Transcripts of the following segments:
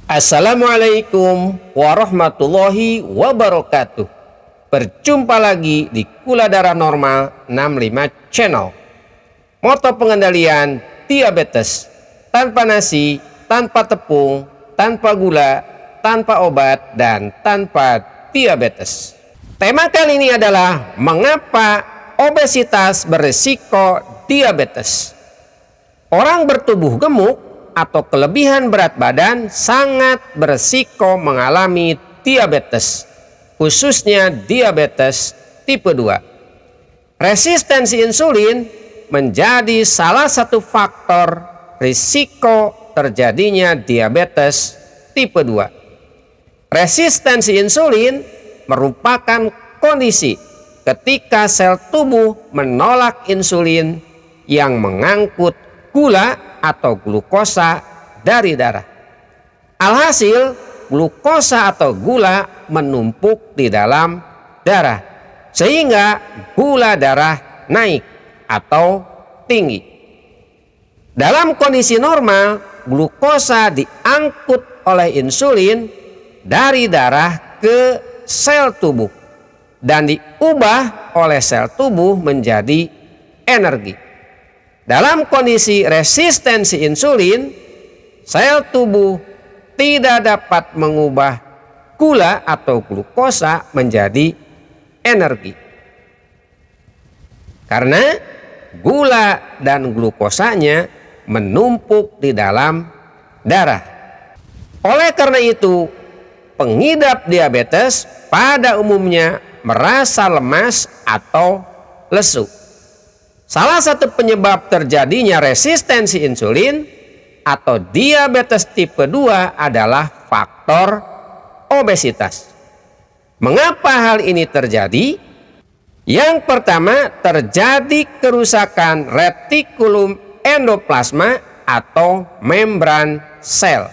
Assalamualaikum warahmatullahi wabarakatuh. Berjumpa lagi di Gula Darah Normal 65 Channel. Moto pengendalian diabetes: tanpa nasi, tanpa tepung, tanpa gula, tanpa obat, dan tanpa diabetes. Tema kali ini adalah mengapa obesitas berisiko diabetes. Orang bertubuh gemuk atau kelebihan berat badan sangat berisiko mengalami diabetes, khususnya diabetes tipe 2. Resistensi insulin menjadi salah satu faktor risiko terjadinya diabetes tipe 2. Resistensi insulin merupakan kondisi ketika sel tubuh menolak insulin yang mengangkut gula atau glukosa dari darah. Alhasil, glukosa atau gula menumpuk di dalam darah sehingga gula darah naik atau tinggi. Dalam kondisi normal, glukosa diangkut oleh insulin dari darah ke sel tubuh dan diubah oleh sel tubuh menjadi energi. Dalam kondisi resistensi insulin, sel tubuh tidak dapat mengubah gula atau glukosa menjadi energi. Karena gula dan glukosanya menumpuk di dalam darah. Oleh karena itu, pengidap diabetes pada umumnya merasa lemas atau lesu. Salah satu penyebab terjadinya resistensi insulin atau diabetes tipe 2 adalah faktor obesitas. Mengapa hal ini terjadi? Yang pertama, terjadi kerusakan retikulum endoplasma atau membran sel.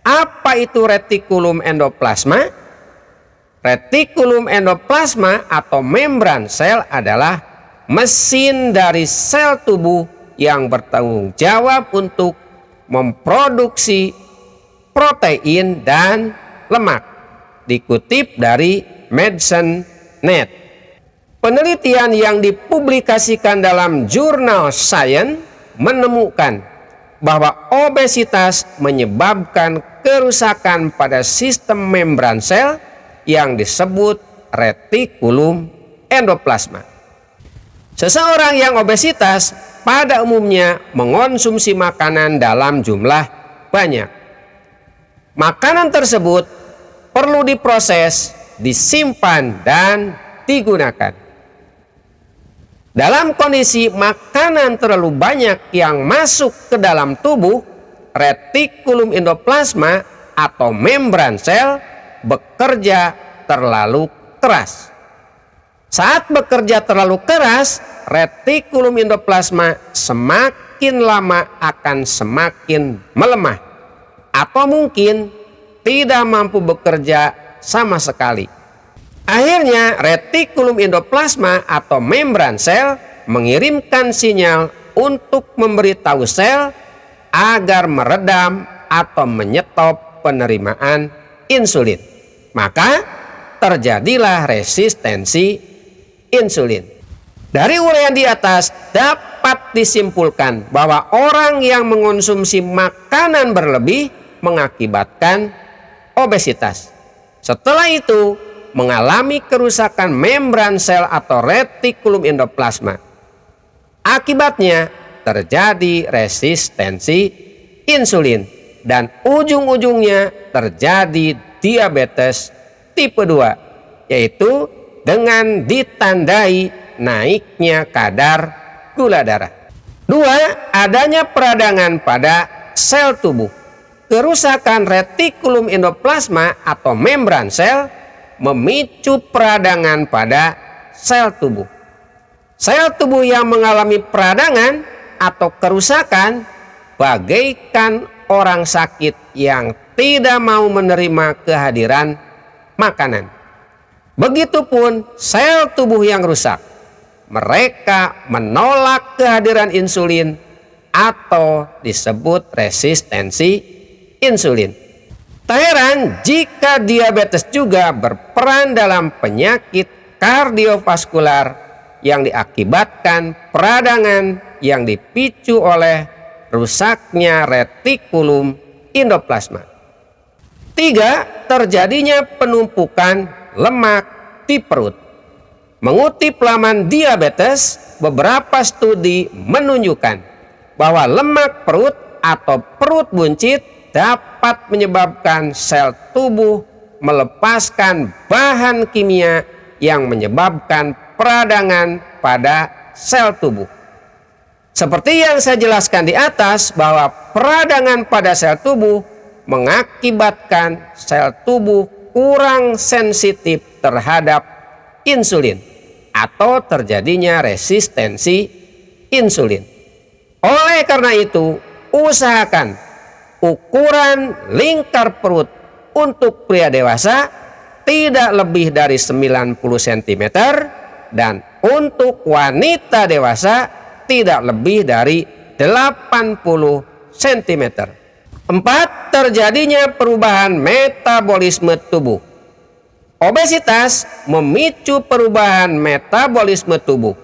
Apa itu retikulum endoplasma? Retikulum endoplasma atau membran sel adalah mesin dari sel tubuh yang bertanggung jawab untuk memproduksi protein dan lemak. Dikutip dari Medicine.net. Penelitian yang dipublikasikan dalam jurnal Science menemukan bahwa obesitas menyebabkan kerusakan pada sistem membran sel yang disebut retikulum endoplasma. Seseorang yang obesitas pada umumnya mengonsumsi makanan dalam jumlah banyak. Makanan tersebut perlu diproses, disimpan, dan digunakan. Dalam kondisi makanan terlalu banyak yang masuk ke dalam tubuh, retikulum endoplasma atau membran sel bekerja terlalu keras. Saat bekerja terlalu keras, retikulum endoplasma semakin lama akan semakin melemah atau mungkin tidak mampu bekerja sama sekali. Akhirnya, retikulum endoplasma atau membran sel mengirimkan sinyal untuk memberitahu sel agar meredam atau menyetop penerimaan insulin. Maka terjadilah resistensi insulin. Dari uraian di atas dapat disimpulkan bahwa orang yang mengonsumsi makanan berlebih mengakibatkan obesitas. Setelah itu mengalami kerusakan membran sel atau retikulum endoplasma. Akibatnya terjadi resistensi insulin dan ujung-ujungnya terjadi diabetes tipe 2, yaitu dengan ditandai naiknya kadar gula darah. 2. Adanya peradangan pada sel tubuh. Kerusakan retikulum endoplasma atau membran sel memicu peradangan pada sel tubuh. Sel tubuh yang mengalami peradangan atau kerusakan bagaikan orang sakit yang tidak mau menerima kehadiran makanan. Begitupun sel tubuh yang rusak. Mereka menolak kehadiran insulin atau disebut resistensi insulin. Tak heran jika diabetes juga berperan dalam penyakit kardiovaskular yang diakibatkan peradangan yang dipicu oleh rusaknya retikulum endoplasma. 3. Terjadinya penumpukan lemak di perut. Mengutip laman diabetes, beberapa studi menunjukkan bahwa lemak perut atau perut buncit dapat menyebabkan sel tubuh melepaskan bahan kimia yang menyebabkan peradangan pada sel tubuh. Seperti yang saya jelaskan di atas bahwa peradangan pada sel tubuh mengakibatkan sel tubuh kurang sensitif terhadap insulin atau terjadinya resistensi insulin. Oleh karena itu, usahakan ukuran lingkar perut untuk pria dewasa tidak lebih dari 90 cm dan untuk wanita dewasa tidak lebih dari 80 cm. 4. Terjadinya perubahan metabolisme tubuh. Obesitas memicu perubahan metabolisme tubuh.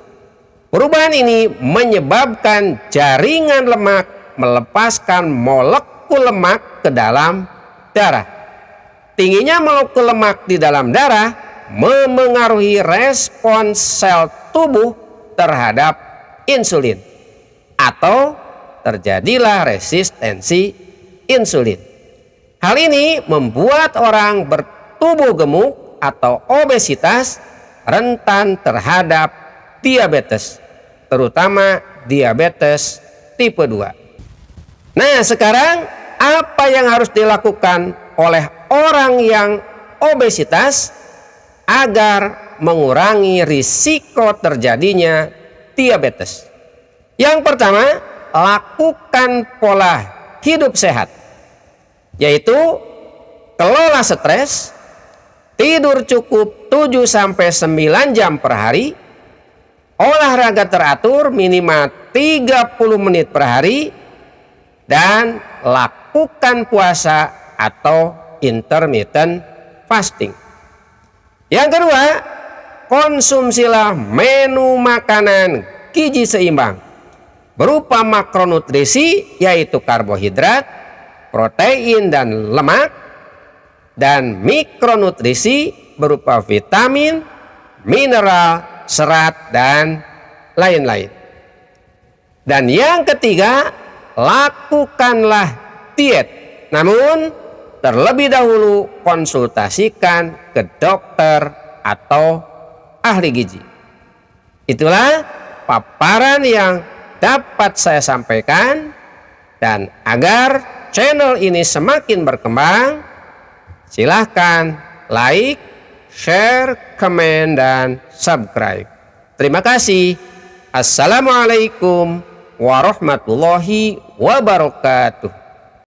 Perubahan ini menyebabkan jaringan lemak melepaskan molekul lemak ke dalam darah. Tingginya molekul lemak di dalam darah memengaruhi respons sel tubuh terhadap insulin atau terjadilah resistensi insulin. Hal ini membuat orang bertubuh gemuk atau obesitas rentan terhadap diabetes, terutama diabetes tipe 2. Nah, sekarang apa yang harus dilakukan oleh orang yang obesitas agar mengurangi risiko terjadinya diabetes? Yang pertama, lakukan pola hidup sehat, yaitu kelola stres, tidur cukup 7-9 jam per hari, olahraga teratur minimal 30 menit per hari, dan lakukan puasa atau intermittent fasting. Yang kedua, konsumsilah menu makanan gizi seimbang berupa makronutrisi, yaitu karbohidrat, protein dan lemak, dan mikronutrisi berupa vitamin, mineral, serat, dan lain-lain. Dan yang ketiga, lakukanlah diet, namun terlebih dahulu konsultasikan ke dokter atau ahli gizi. Itulah paparan yang dapat saya sampaikan, dan agar channel ini semakin berkembang, silahkan like, share, komen, dan subscribe. Terima kasih. Assalamualaikum warahmatullahi wabarakatuh.